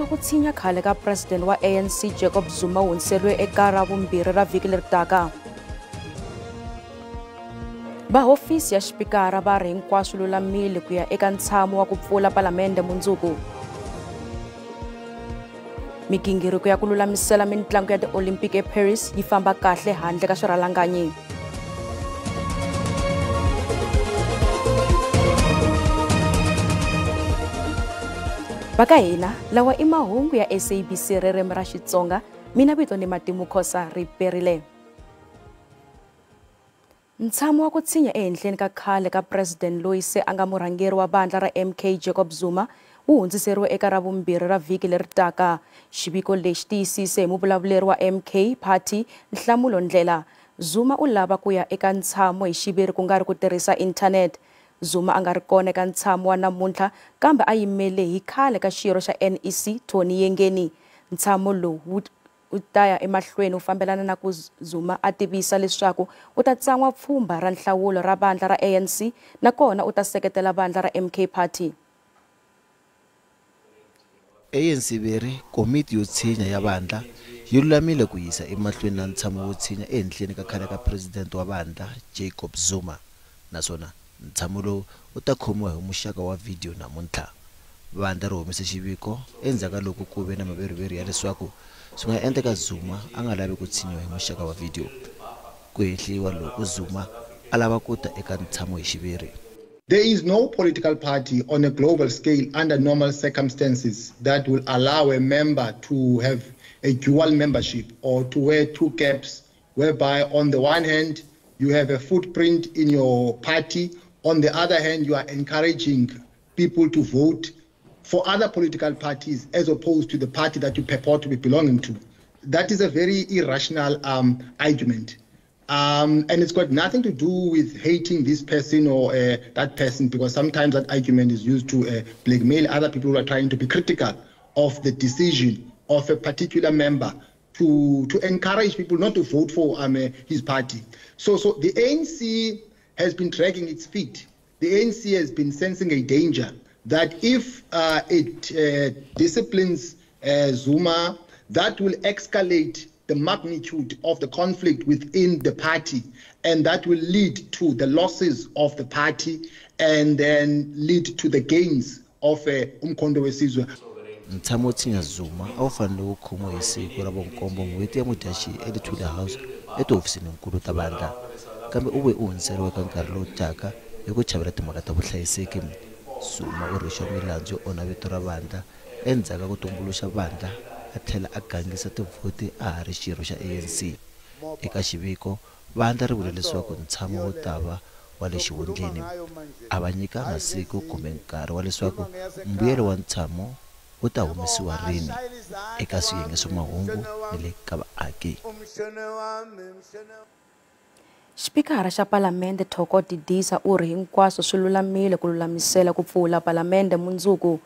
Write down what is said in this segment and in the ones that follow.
wa ku tshinya khale ka president wa ANC Jacob Zuma wu hundzeriwe eka ra vumbirhi ra vhiki leri taka. Va hofisi ya xipikara va ri hinkwaswo lulamile ku ya eka ntshamo wa ku pfula palamende mundzuku. Migingiriko ya ku lulamisela mitlangu ya ti-Olympic eParis yi famba kahle handle ka swirhalanganyi. Baka hina lawa i mahungu ya SABC ririmi ra Xitsonga, mina vito ni Matimu Khosa riperile. Ntshamo wa ku tshinya ehenhleni ka khale ka president loyi se anga murhangeri wa bandla ra MK Jacob Zuma wu hundziseriwe eka ra vumbirhi ra vhiki leri taka. Xiviko lexi tiyisise hi muvulavuleri wa MK Party Nhlamulo Ndlela. Zuma u lava ku ya eka ntshamo hi xiviri ku nga ri ku tirhisa internet. Zuma a nga ri kona eka ntshamo wa namuntlha kambe a yimele hi khale ka xirho xa NEC Tony Yengeni. Ntshamo lowu u ta ya emahlweni u fambelana na ku Zuma a tivisa leswaku u ta tsan'wa pfhumba ra nhlawulo ra bandla ra ANC nakona u ta seketela bandla ra MK Party. ANC veri komiti yo tshinya ya bandla yi lulamile ku yisa emahlweni na ntshamo wo tshinya ehenhleni ka khale ka president wa bandla Jacob Zuma, naswona ntshamo lowu u ta khomiwa hi muxaka wa video namuntlha. Bandla ri humise xiviko endzhaku loko ku ve na maveriveri ya leswaku swi nga endleka Zuma a nga lavi ku tshinyiwa hi muxaka wa video. Ku hehliwa loko Zuma a lava ku ta eka ntshamo hi xiviri. There is no political party on a global scale under normal circumstances that will allow a member to have a dual membership or to wear two caps, whereby on the one hand you have a footprint in your party, on the other hand you are encouraging people to vote for other political parties as opposed to the party that you purport to be belonging to. That is a very irrational argument. And it's got nothing to do with hating this person or that person, because sometimes that argument is used to blackmail other people who are trying to be critical of the decision of a particular member to encourage people not to vote for his party. So the ANC has been dragging its feet. The ANC has been sensing a danger that if it disciplines Zuma, that will escalate the magnitude of the conflict within the party, and that will lead to the losses of the party and then lead to the gains of Umkhonto weSizwe. Ntshamo tshinya Zuma a wu fanele wu khomiwa hi siku ra vonkombo n'hweti ya Mudyaxihi eThule House etihofisini nkulu ta bandla, kambe u ve u hundzeriwe ka nkarhi lowu taka hi ku chavela timhaka ta vuhlayiseki. Zuma u rixa milandzu yo onha vito ra bandla endzhaku ka ku tumbuluxa bandla a tlhela a gangisa tivhoti a ha ri xirho xa ANC. Eka xiviko bandla ri vule leswaku ntshamo wo tava wa le xihundleni a va nyika masiku kumbe nkarhi wa leswaku mbuyelo wa ntshamo wu ta humesiwa rini eka swiyenge swa mahungu ni le ka vaaki. Xipikara xa palamende Thoko Didisa u ri hinkwaswo swi lulamile ku lulamisela ku pfula palamende mundzuku.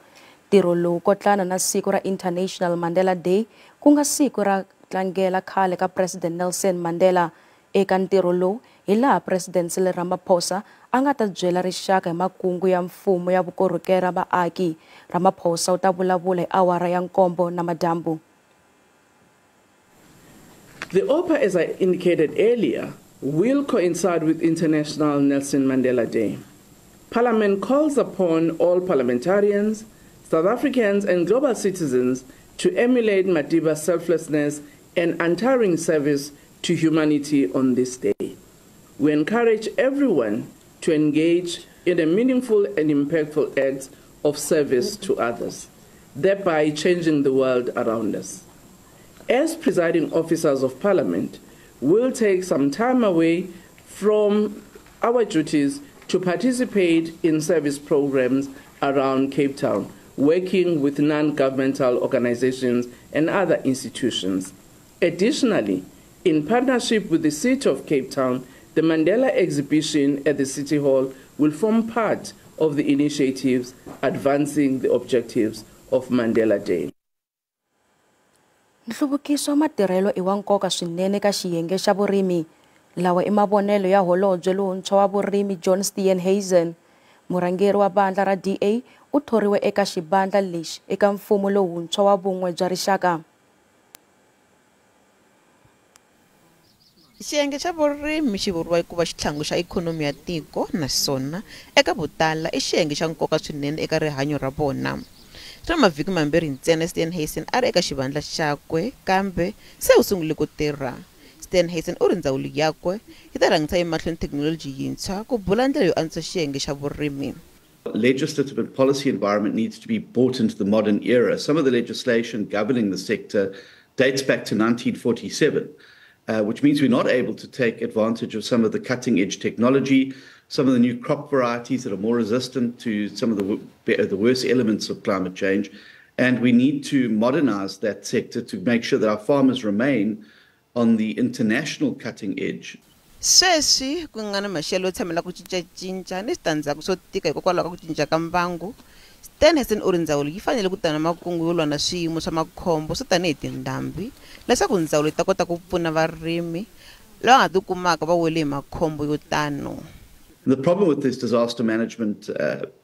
Ntirho lowu kotlana na siku ra International Mandela Day ku nga siku ra tlangela khale ka President Nelson Mandela. Eka ntirho lowu hi laha President Cyril Ramaphosa a nga ta byela rixaka hi makungu ya mfumo ya vukorhokeri ra vaaki. Ramaphosa u ta vulavula hi awara ya 7 namadyambu. The OPA, as I indicated earlier, will coincide with International Nelson Mandela Day. Parliament calls upon all parliamentarians, South Africans and global citizens to emulate Madiba's selflessness and untiring service to humanity on this day. We encourage everyone to engage in a meaningful and impactful act of service to others, thereby changing the world around us. As presiding officers of Parliament, we'll take some time away from our duties to participate in service programs around Cape Town, working with non-governmental organizations and other institutions. Additionally, in partnership with the City of Cape Town, the Mandela exhibition at the City Hall will form part of the initiatives advancing the objectives of Mandela Day. Nhluvukiso wa matirhelo I wa nkoka swinene ka xiyenge xa vurimi. Lawa I mavonelo ya Holobye lontshwa wa vurimi John Steenhuisen. Murhangeri wa bandla ra DA u thoriwe eka xibandla lexi eka mfumo lowuntshwa wa vun'we bya rixaka. Xiyenge xa vurimi xi vuriwa ku va xitlhangu xa ikhonomi ya tiko naswona eka votala i xiyenge xa nkoka swinene eka rihanyo ra vona. Swi na mavhiki mambirhi ntsena Steenhuisen a ri eka xivandla xakwe kambe se u sungule ku tirha. Steenhuisen u ri ndzawulo yakwe yi ta rhangisa emahlweni thekinoloji yintshwa ku bula ndlela yo antswa xiyenge xa vurimi. Legislative and policy environment needs to be brought into the modern era. Some of the legislation governing the sector dates back to 1947. Which means we're not able to take advantage of some of the cutting-edge technology, some of the new crop varieties that are more resistant to some of the worst elements of climate change, and we need to modernize that sector to make sure that our farmers remain on the international cutting edge. Sweswi ku nga na maxelo yo tshamela ku cincacinca ni switandzhaku swo tika hikokwalaho ka ku cinca ka mbangu. Steenhuisen u ri ndzawulo yi fanele ku ta na makungu yo lwa na swiyimo swa makhombo swo tanihi tindhambi leswaku ndzawulo yi ta kota ku pfuna varimi lava nga tikumaka va wele hi makhombo yo tano. The problem with this disaster management,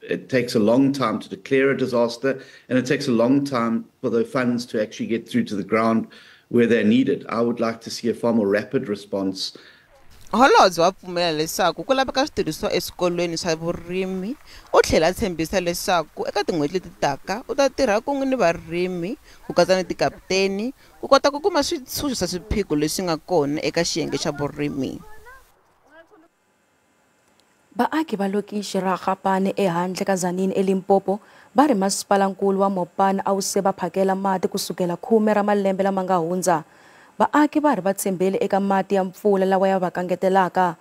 it takes a long time to declare a disaster, and it takes a long time for the funds to actually get through to the ground where they're needed. I would like to see a far more rapid response. Holobye wa pfumela leswaku ku laveka switirhisiwa eswikolweni swa vurimi u tlhela tshembisa leswaku eka tin'hweti leti taka u ta tirha kun'we ni varimi ku katsa ni tikaputeni ku kota ku kuma switshunxo swa swiphiqo leswi nga kona eka xiyenge xa vurimi. Vaaki va lokixi ra Gapane ehandle ka Tzaneen eLimpopo va ri masipalankulu wa Mopane a wu se va phakela mati kusukela 10 ra malembe lama nga hundza. Vaaki va ri va tshembele eka mati ya mpfula lawa ya va kangetelaka.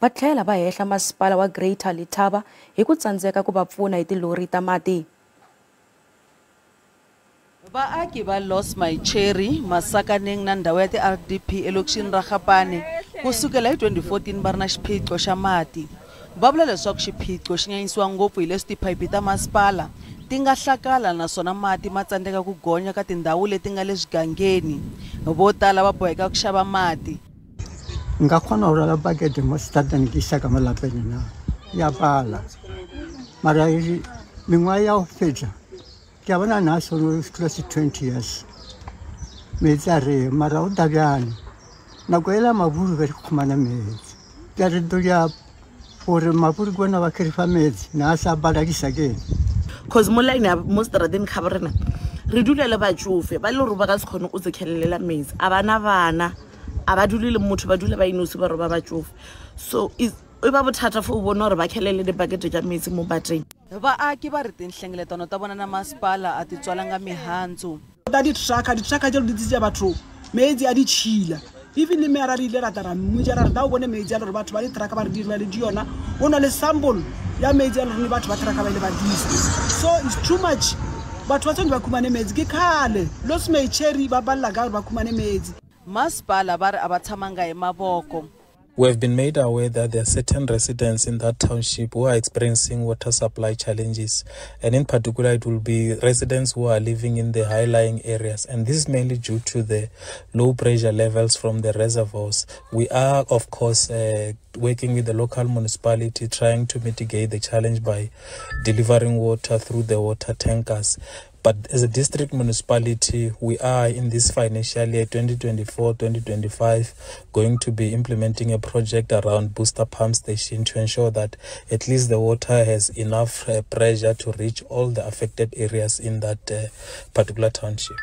Va tlhela va hehla masipala wa Greater Letaba hi ku tsandzeka ku va pfuna hi tilori ta mati. Vaaki va Los Maicheri, Masakaneng na ndhawu ya ti-RDP elokixini ra Gapane kusukela hi 2014 va ri na xiphiqo xa mati. Va vula leswaku xiphiqo xi nyanyisiwa ngopfu hi leswi tiphayiphi ta masipala ti nga hlakala naswona mati ma tsandzeka ku gonya ka tindhawu leti nga le swigangeni. Vo tala va boheka ku xava mati. Nga khona ho rala bakete mo stateng ke isa ka malapeng na ya pala mara mengwa ya ho fetsa ke bona na so close to 20 years metsi a re mara o dabyane nako ela maburu ga khumana metsi ke re do ya hore maburu bona ba kherifa metsi na sa badakisa ke cause moline mo strateng khabarena re dula le batsofe ba le ro ba ka se khone o tsekhelela metsi abana bana aba dulile motho ba dula ba inosi ba roba batsofe so e ba bothata fo bona re ba khelele le bakete ja metsi mo bateng. Vaaki va ri tinhlengeletano ta vona na masipala a ti tswalanga mihandzu. Ta di traka tjelo di tsia batho metsi a di tshila even le mera rile ratara mujara da o bone metsi a le batho ba di traka ba re direla le diona ona le sample ya metsi a le batho ba traka ba ile ba disa so it's too much. Batho ba tsone ba khumane metsi ke khale Los Maicheri ba balla ga ba khumane metsi. Masipala va ri a va tshamanga hi mavoko. We have been made aware that there are certain residents in that township who are experiencing water supply challenges, and in particular it will be residents who are living in the high-lying areas, and this is mainly due to the low pressure levels from the reservoirs. We are, of course, working with the local municipality trying to mitigate the challenge by delivering water through the water tankers. But as a district municipality, we are in this financial year 2024-2025 going to be implementing a project around booster pump station to ensure that at least the water has enough pressure to reach all the affected areas in that particular township.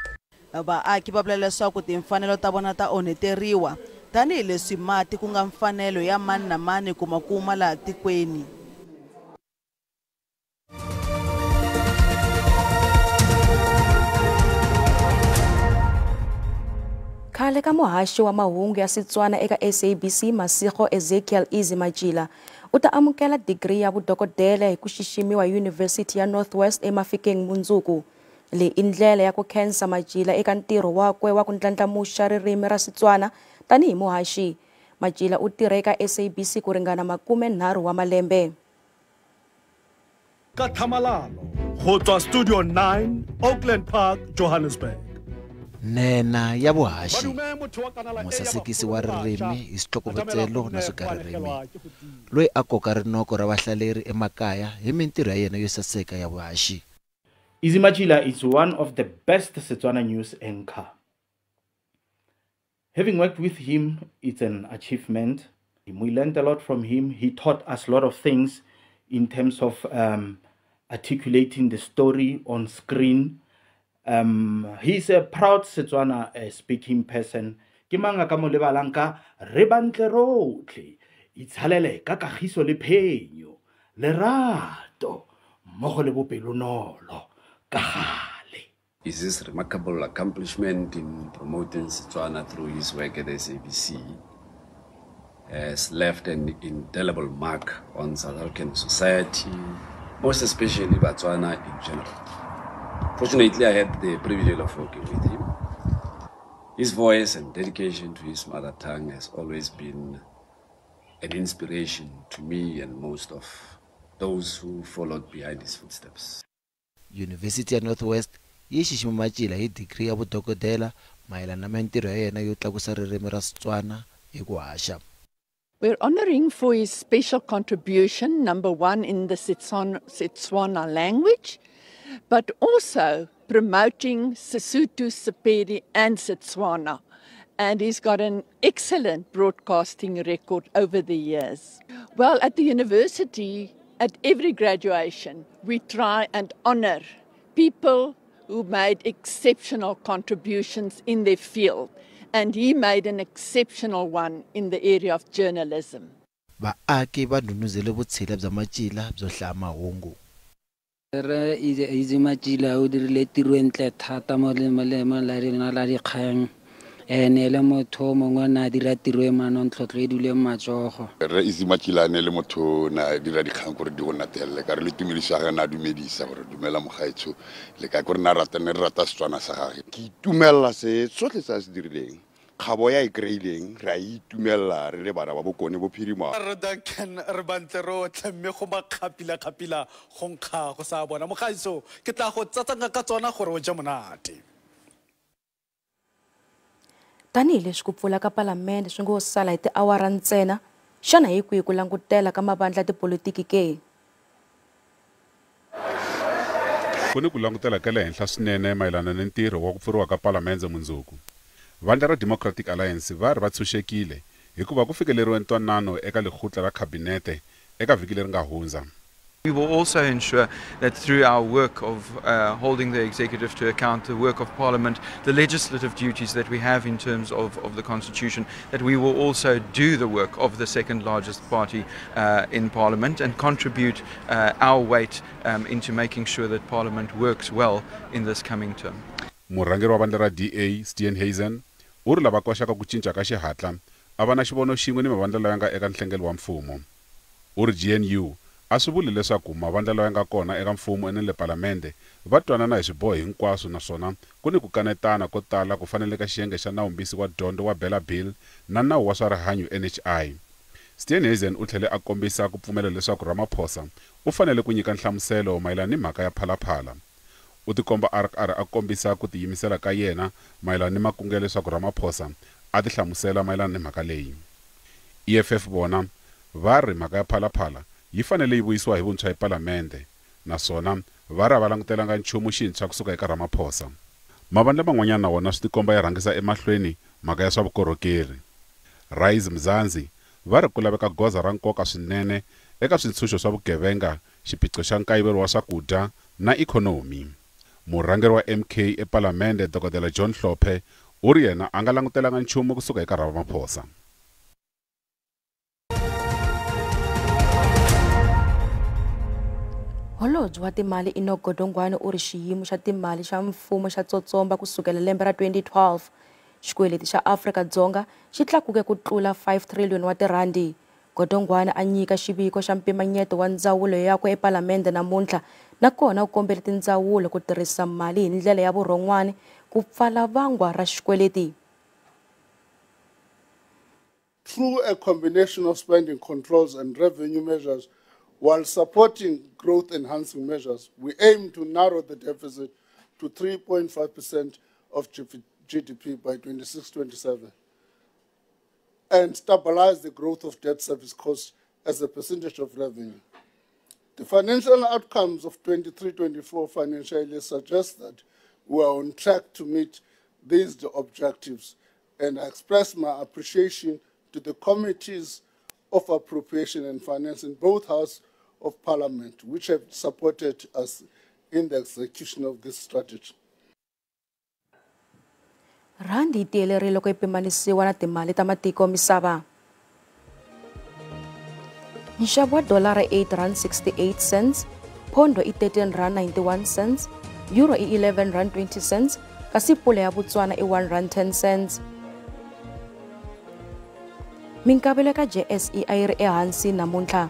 Vaaki va vula leswaku timfanelo ta vona ta onheteriwa tanihileswi mati ku nga mfanelo ya mani na mani kuma kuma laha tikweni. Khale ka muhaxi wa mahungu ya Setswana eka SABC Masigo Ezekiel Easy Majila u ta amukela degree ya vudokodela hi ku xiximiwa University ya Northwest eMafikeng Mundzuku. Le indlela ya ku khensa Majila eka ntirho wakwe wa ku ndlandlamuxa ririmi ra Setswana tanihi muhaxi. Majila u tirha eka SABC ku ringana 30 wa malembe. Ka Thamalalo, go tswa Studio 9, Auckland Park, Johannesburg. nena ya vuhaxi musasekisi wa ririmi hi switlokovetselo na swikaririmi loyi a koka rinoko ra vahlaleri emakaya hi mintirho ya yena yo saseka ya vuhaxi. Izzy Majila is one of the best Setswana news anchor. Having worked with him, it's an achievement. We learned a lot from him. He taught us a lot of things in terms of articulating the story on screen. He's a proud Setswana speaking person. Kimanga ka mo lebalang ka re bantle rotlhe itshalele ka kagiso le phenyo lerato mmogo le bopelonolo ka gale. Is this remarkable accomplishment in promoting Setswana through his work at the SABC has left an indelible mark on South African society, most especially Botswana in general. Fortunately, I had the privilege of working with him. His voice and dedication to his mother tongue has always been an inspiration to me and most of those who followed behind his footsteps. University of Northwest yi xixima Majila hi degree ya vudokodela mayelana na mintirho ya yena yo tlakusa ririmi ra Setswana hi ku haxa. We're honoring for his special contribution, number one in the Setswana language, but also promoting Sesotho, Sepedi and Setswana. And he's got an excellent broadcasting record over the years. Well, at the university, at every graduation, we try and honor people who made exceptional contributions in their field. And he made an exceptional one in the area of journalism. Vaaki va ndhundhuzele vutshila bya Majila byo hlaya mahungu. Izzy Majila o dirile tiro e ntle thata mo la dikgang ne le motho mongwe na dira tiro e manontlhotlho e dule matsogo. Izzy Majila ne le motho na dira dikgang gore di go natelle ka re le tumedisa ga na dumedisa gore dumela mogaetsho le ka gore na rata ne rata Setswana sa gage. Ke itumella se tsotlhe sa se dirileng khabo ya ikreileng ra itumella re le bana ba bokone bo phirima. Re da ken re bantle ro tlemme go makgapila khapila gonkga go sa bona mogaiso ke tla go tsatsanga ka tsona gore o je monate. Tanihileswi ku pfula ka palamende swi ngo sala hi tiawara ntsena, xana hi kwihi ku langutela ka mavandla tipolitiki ke? Ku ni ku langutela ka le henhla swinene mayelana ni ntirho wa ku pfuriwa ka palamende mundzuku. Vandla ra Democratic Alliance va ri va tshunxekile hikuva ku fikeleriwe ntwanano eka lekgotla ra kabinete eka vhiki leri nga hundza. We will also ensure that through our work of holding the executive to account, the work of Parliament, the legislative duties that we have in terms of the Constitution, that we will also do the work of the second largest party in Parliament and contribute our weight into making sure that Parliament works well in this coming term. Murhangeri wa vandla ra DA, Steenhuisen, u ri lava koxaka ku cinca ka xihatla a va na xivono xin'we ni mavandla lawa ya nga eka nhlengelo wa mfumo. U ri GNU a swi vuli leswaku mavandla lawa ya nga kona eka mfumo ni le palamende va twanana hi swiboho hinkwaswo naswona ku ni ku kanetana ko tala ku fanele ka xiyenge xa nawumbisi wa dyondzo wa Bela Bill na nawu wa swa rihanyu NHI. Steenhuisen u tlhele a kombisa ku pfumela leswaku Ramaphosa u fanele ku nyika nhlamuselo mayelana ni mhaka ya phalaphala. U tikomba a ri karhi a kombisa ku tiyimisela ka yena mayelana ni makungelo leswaku Ramaphosa a ti hlamusela mayelana ni mhaka leyi. EFF bona va ri mhaka ya phalaphala yi fanele yi vuyisiwa hi vuntshwa hi palamende naswona va ri va langutelanga nchumu xintshwa kusuka eka Ramaphosa. Mavandla man'wanyana na wona swi tikomba ya rhangisa emahlweni mhaka ya swa vukorhokeri. Rise Mzansi va ri ku laveka goza ra nkoka swinene eka swintshunxo swa vugevenga, xiphiqo xa nkayivelo wa swakudya na ikhonomi. Murhangeri wa MK epalamende Dr. John Hlophe u ri yena a nga langutelanga nchumu kusuka eka Ramaphosa. Holobye wa timali Enoch Godongwana u ri xiyimo xa timali xa mfumo xa tsotsomba kusukela lembe ra 2012. Xikweleti xa Afrika-Dzonga xi tlakuke ku tlula 5 trillion wa tirandi. Godongwana a nyika xiviko xa mpimanyeto wa ndzawulo yakwe epalamende namuntlha, nakona u kombele tindzawulo ku tirhisa mali hi ndlela ya vurhon'wana ku pfala vangwa ra xikweleti. Through a combination of spending controls and revenue measures, while supporting growth-enhancing measures, we aim to narrow the deficit to 3.5% of GDP by 26-27, and stabilize the growth of debt service costs as a percentage of revenue. The financial outcomes of 23-24 financial year suggest that we are on track to meet these objectives, and I express my appreciation to the committees of appropriation and finance in both houses of Parliament, which have supported us in the execution of this strategy. Randi tielerile loko ipimanisiwa na timali ta matiko misava. Nxavo wa dolara R8.68, pondo i R13.91, euro i R11.20, kasi pula ya Botswana i R1.10. Minkavelo ka JSE a yi ri ehansi namuntlha.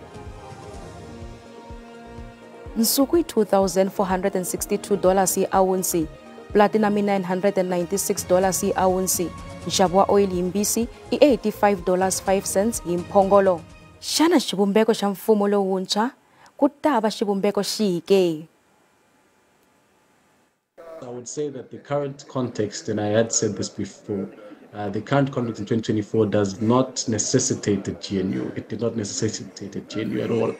Nsuku i $2,462 hi awunsi, platinum i $996 hi awunsi, nxavo wa oil yimbisi i $85.05 hi mphongolo. Xana xivumbeko xa mfumo lowuntshwa ku ta va xivumbeko xihi ke? I would say that the current context, and I had said this before, the current context in 2024 does not necessitate a GNU. It did not necessitate a GNU at all.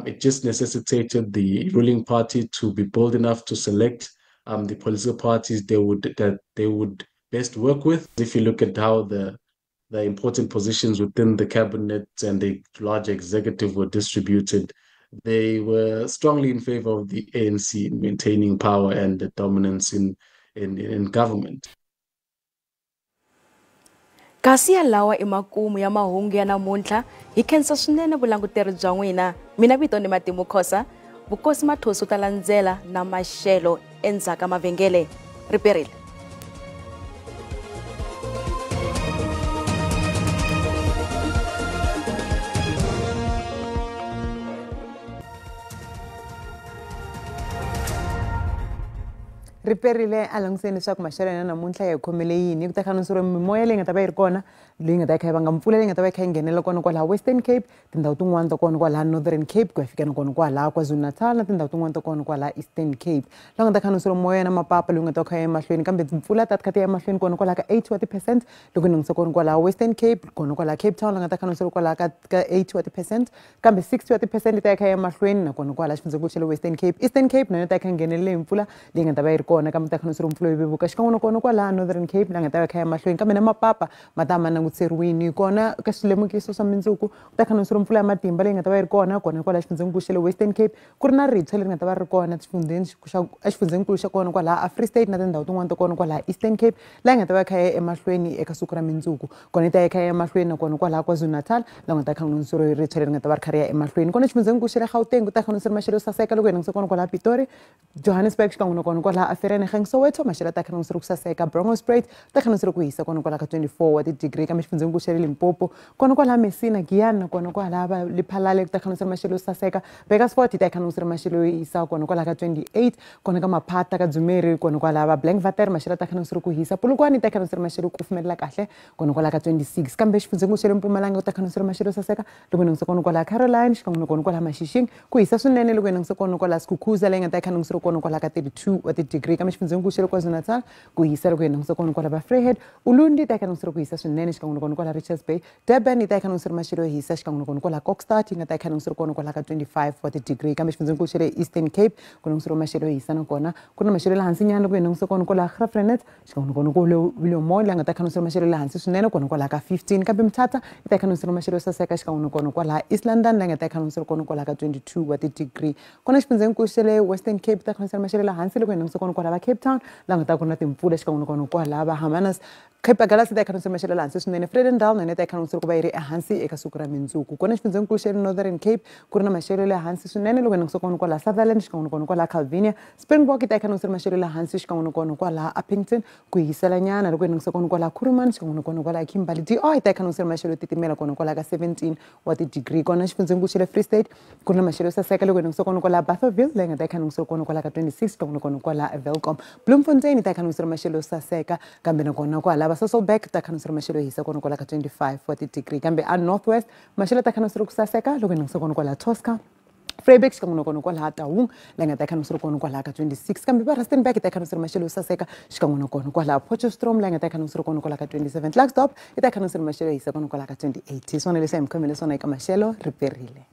It just necessitated the ruling party to be bold enough to select the political parties that they would best work with. If you look at how the important positions within the cabinet and the large executive were distributed, they were strongly in favor of the ANC in maintaining power and the dominance in government. Kasi ya lawa emakumu ya mahungu ya namuntlha hi khensa swinene vulanguteri bya n'wina. Mina vito ni Matimu Khosa, Vukosi Mathosi ta landzela na maxelo endzhaka mavhengele. Riperile. riperile a langutiseni leswaku maxelo ya namuntlha ya hi khomele yini ku ta khanusiriwa mimoya leyi nga ta va yi ri kona leyi nga ta yi kha yi vanga mpfula leyi nga ta va yi kha yi nghenela kona kwalaha Western Cape, tindhawu tin'wana ta kona kwalaha Northern Cape ku ya fika na kona kwalaha KwaZulu-Natal na tindhawu tin'wana ta kona kwalaha Eastern Cape laha nga ta khanusiriwa moya na mapapa leyi nga ta kha ya emahlweni kambe mpfula ta kha ti ya emahlweni kona kwalaha ka 80% loko yi langutisa kona kwalaha Western Cape kona kwalaha Cape Town la nga ta khanusiriwa kwalaha ka 80% kambe 60% ta yi kha ya emahlweni na kona kwalaha xifundzankulu xa le Western Cape. Eastern Cape na yona ta yi kha nghenelele hi mpfula leyi nga ta va yi ri kona kambe ta khanusiriwa mpfula yo vevuka xikan'we na kona kwalaha Northern Cape la nga ta va kha ya mahlweni kambe na mapapa ma ta ma langutiseriwini kona ka swilemukiso swa mindzuku ta khanusiriwa mpfula ya matimba leyi nga ta va yi ri kona kona kwalaha xifundzankulu xa le Western Cape ku ri na ribye leri nga ta va ri kona xifundzankulu xa kona kwalaha Free State na tindhawu tin'wana ta kona kwalaha Eastern Cape laha nga ta va kha ya emahlweni eka siku ra mindzuku kona yi ta yi kha ya emahlweni na kona kwalaha KwaZulu-Natal la nga ta khanusiriwa ribye leri nga ta va ri kha ri ya emahlweni kona xifundzankulu xa le Gauteng ku ta khanusiriwa maxelo yo saseka loko hi langutisa kona kwalaha Pitori, Johannesburg xikan'we na kona kwalaha Vereeniging Soweto maxelo ta khanusiriwa ku saseka Bronkhorstspruit ta khanusiriwa ku hisa kona kwalaha ka 24 wa tidigri kambe xifundzankulu xa le Limpopo kona kwalaha Messina, Giyani na kona kwalaha Lephalale ku ta khanusiriwa maxelo yo saseka Bekasfort ta khanusiriwa maxelo yo hisa kona kwalaha ka 28 kona ka Maphata ka Dzumeri kona kwalaha Blankwater maxelo ta khanusiriwa ku hisa Polokwane ta khanusiriwa maxelo yo kufumelela kahle kona kwalaha ka 26 kambe xifundzankulu xa le Mpumalanga ku ta khanusiriwa maxelo yo saseka loko hi langutisa kona kwalaha Caroline xikan'we na kona kwalaha Mashishing ku hisa swinene loko hi langutisa kona kwalaha Skukuza leyi nga ta khanusiriwa kona kwalaha ka 32 wa tidigri kambe xifundzankulu xa le KwaZulu-Natal ku hisa loko hi langutisa kona kwalaha Vryheid, Ulundi ta khanusiriwa ku hisa swinene xikan'we na kona kwalaha Richards Bay, Durban ta khanusiriwa maxelo yo hisa xikan'we na kona kwalaha Kokstad yi nga ta khanusiriwa kona kwalaha ka 25 wa tidigri kambe xifundzankulu xa le Eastern Cape ku langusiriwa maxelo yo hisa na kona ku ri na maxelo le hansi nyana loko hi langutisa kona kwalaha Graaff-Reinet xikan'we na kona ku William Moy la nga ta khanusiriwa maxelo le hansi swinene kona kwalaha ka 15 kambe Mthatha yi ta khanusiriwa maxelo yo saseka xikan'we na kona kwalaha East London la nga ta khanusiriwa kona kwalaha ka 22 wa tidigri kona xifundzankulu xa le Western Cape ta khanusiriwa maxelo le hansi loko hi langutisa kona kwalaha Cape Town la nga ta ku ri na timpfula xikan'we na kona kwalaha Hermanus, Cape Agulhas ta khanusiriwa maxelo le hansi swinene Vredendal na yona ta khanusiriwa ku va yi ri ehansi eka siku ra mindzuku kona xifundzankulu xa le Northern Cape ku ri na maxelo le hansi swinene loko hi langutisa kona kwalaha Sutherland xikan'we na kona kwalaha Calvinia, Springbok ta khanusiriwa maxelo le hansi xikan'we na kona kwalaha Upington ku hisela nyana loko hi langutisa kona kwalaha Kuruman xikan'we na kona kwalaha Kimberley, DI ta khanusiriwa maxelo yo titimela kona kwalaha ka 17 wa tidigri kona xifundzankulu xa le Free State ku ri na maxelo yo saseka loko hi langutisa kona kwalaha Barthaville leyi nga ta khanusiriwa kona kwalaha ka 26 xikan'we na kona kwalaha Welkom, Bloemfontein ta khanusiriwa maxelo yo saseka kambe na kona kwalaha Sasolburg ta khanusiriwa maxelo yo hisa kona kwalaha ka 25 wa tidigri kambe a Northwest maxelo ta khanusiriwa ku saseka loko hi langutisa kona kwalaha Tosca, Vryburg xikan'we na kona kwalaha Taung la nga ta khana swi ri kona kwalaha ka 26 kambe va Rustenburg ta khana swi ri maxelo yo saseka xikan'we na kona kwalaha Potchefstroom la nga ta khana swi ri kona kwalaha ka 27 Klerksdorp ta khana swi ri maxelo yo hisa kona kwalaha ka 28 hi swona leswi hi mi khomele swona eka maxelo ri perile